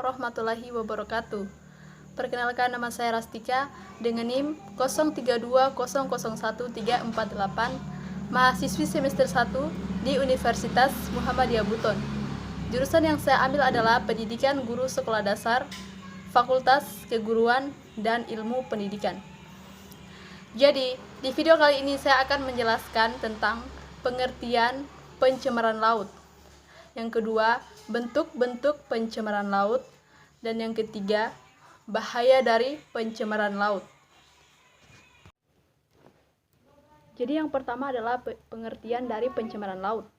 Warahmatullahi wabarakatuh. Perkenalkan, nama saya Rastika dengan NIM 03200138, mahasiswi semester 1 di Universitas Muhammadiyah Buton. Jurusan yang saya ambil adalah Pendidikan Guru Sekolah Dasar, Fakultas Keguruan dan Ilmu Pendidikan. Jadi, di video kali ini saya akan menjelaskan tentang pengertian pencemaran laut. Yang kedua, bentuk-bentuk pencemaran laut. Dan yang ketiga, bahaya dari pencemaran laut. Jadi yang pertama adalah pengertian dari pencemaran laut.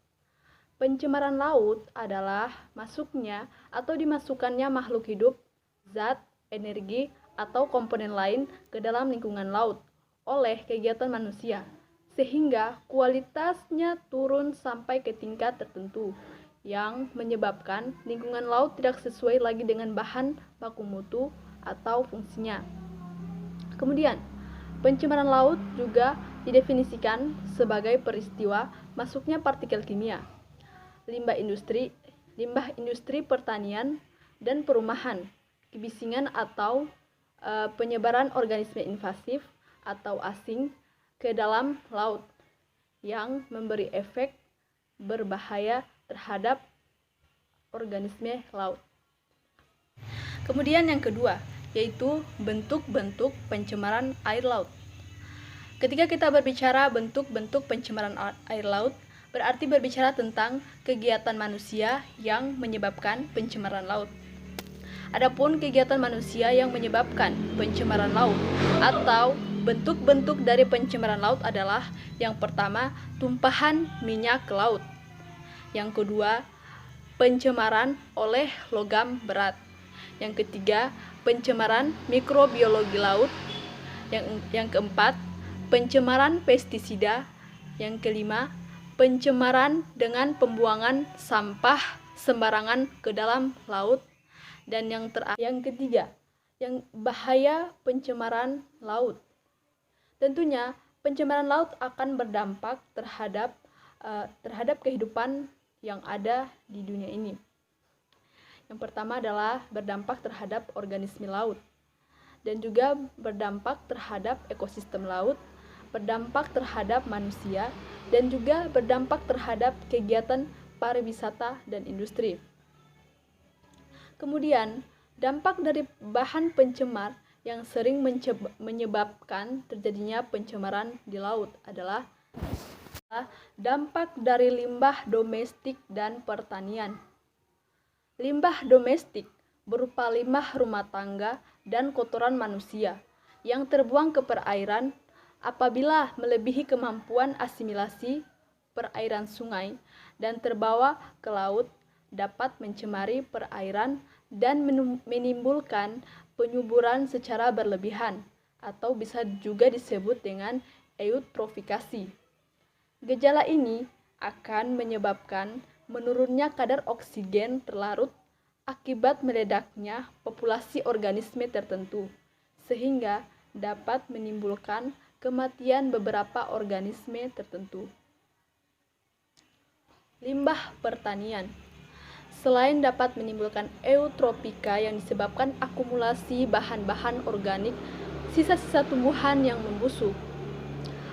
Pencemaran laut adalah masuknya atau dimasukkannya makhluk hidup, zat, energi, atau komponen lain ke dalam lingkungan laut oleh kegiatan manusia, sehingga kualitasnya turun sampai ke tingkat tertentu yang menyebabkan lingkungan laut tidak sesuai lagi dengan bahan baku mutu atau fungsinya. Kemudian, pencemaran laut juga didefinisikan sebagai peristiwa masuknya partikel kimia, limbah industri pertanian dan perumahan, kebisingan atau penyebaran organisme invasif atau asing ke dalam laut yang memberi efek berbahaya terhadap organisme laut. Kemudian yang kedua, yaitu bentuk-bentuk pencemaran air laut. Ketika kita berbicara bentuk-bentuk pencemaran air laut, berarti berbicara tentang kegiatan manusia yang menyebabkan pencemaran laut. Adapun kegiatan manusia yang menyebabkan pencemaran laut atau bentuk-bentuk dari pencemaran laut adalah yang pertama, tumpahan minyak ke laut. Yang kedua, pencemaran oleh logam berat. Yang ketiga, pencemaran mikrobiologi laut. Yang keempat, pencemaran pestisida. Yang kelima, pencemaran dengan pembuangan sampah sembarangan ke dalam laut. Dan yang ketiga, yang bahaya pencemaran laut. Tentunya pencemaran laut akan berdampak terhadap kehidupan yang ada di dunia ini. Yang pertama adalah berdampak terhadap organisme laut dan juga berdampak terhadap ekosistem laut, berdampak terhadap manusia, dan juga berdampak terhadap kegiatan pariwisata dan industri. Kemudian, dampak dari bahan pencemar yang sering menyebabkan terjadinya pencemaran di laut adalah dampak dari limbah domestik dan pertanian. Limbah domestik berupa limbah rumah tangga dan kotoran manusia yang terbuang ke perairan apabila melebihi kemampuan asimilasi perairan sungai dan terbawa ke laut dapat mencemari perairan dan menimbulkan penyuburan secara berlebihan atau bisa juga disebut dengan eutrofikasi. Gejala ini akan menyebabkan menurunnya kadar oksigen terlarut akibat meledaknya populasi organisme tertentu, sehingga dapat menimbulkan kematian beberapa organisme tertentu. Limbah pertanian. Selain dapat menimbulkan eutropika yang disebabkan akumulasi bahan-bahan organik sisa-sisa tumbuhan yang membusuk,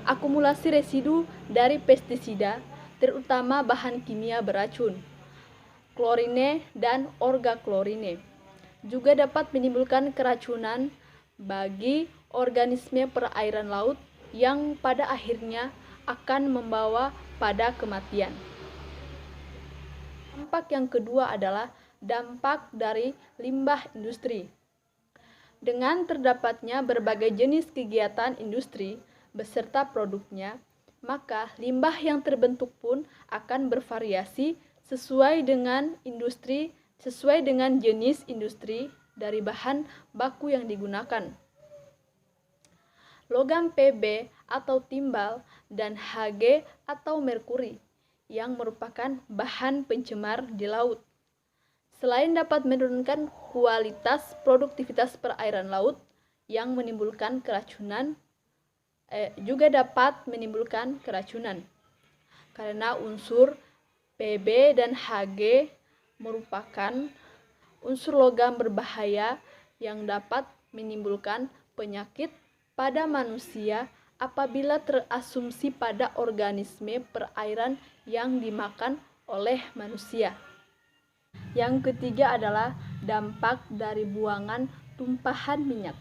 akumulasi residu dari pestisida, terutama bahan kimia beracun, klorine dan orgaklorine, juga dapat menimbulkan keracunan bagi organisme perairan laut yang pada akhirnya akan membawa pada kematian. Dampak yang kedua adalah dampak dari limbah industri. Dengan terdapatnya berbagai jenis kegiatan industri beserta produknya, maka limbah yang terbentuk pun akan bervariasi sesuai dengan jenis industri dari bahan baku yang digunakan. Logam Pb atau timbal dan Hg atau merkuri yang merupakan bahan pencemar di laut. Selain dapat menurunkan kualitas produktivitas perairan laut yang menimbulkan keracunan, juga dapat menimbulkan keracunan karena unsur Pb dan Hg merupakan unsur logam berbahaya yang dapat menimbulkan penyakit pada manusia apabila terasumsi pada organisme perairan yang dimakan oleh manusia. Yang ketiga adalah dampak dari buangan tumpahan minyak.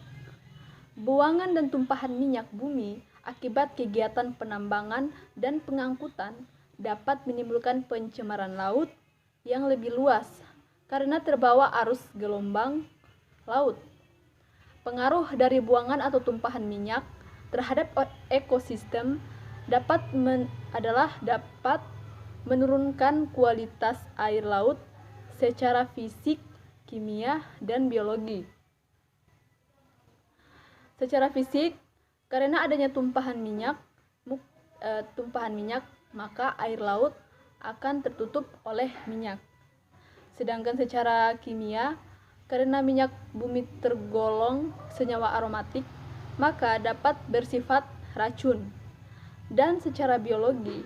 Buangan dan tumpahan minyak bumi akibat kegiatan penambangan dan pengangkutan dapat menimbulkan pencemaran laut yang lebih luas karena terbawa arus gelombang laut. Pengaruh dari buangan atau tumpahan minyak terhadap ekosistem dapat menurunkan kualitas air laut secara fisik, kimia, dan biologi. Secara fisik, karena adanya tumpahan minyak, maka air laut akan tertutup oleh minyak. Sedangkan secara kimia, karena minyak bumi tergolong senyawa aromatik, maka dapat bersifat racun. Dan secara biologi,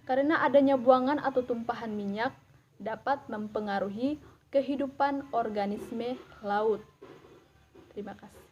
karena adanya buangan atau tumpahan minyak dapat mempengaruhi kehidupan organisme laut. Terima kasih.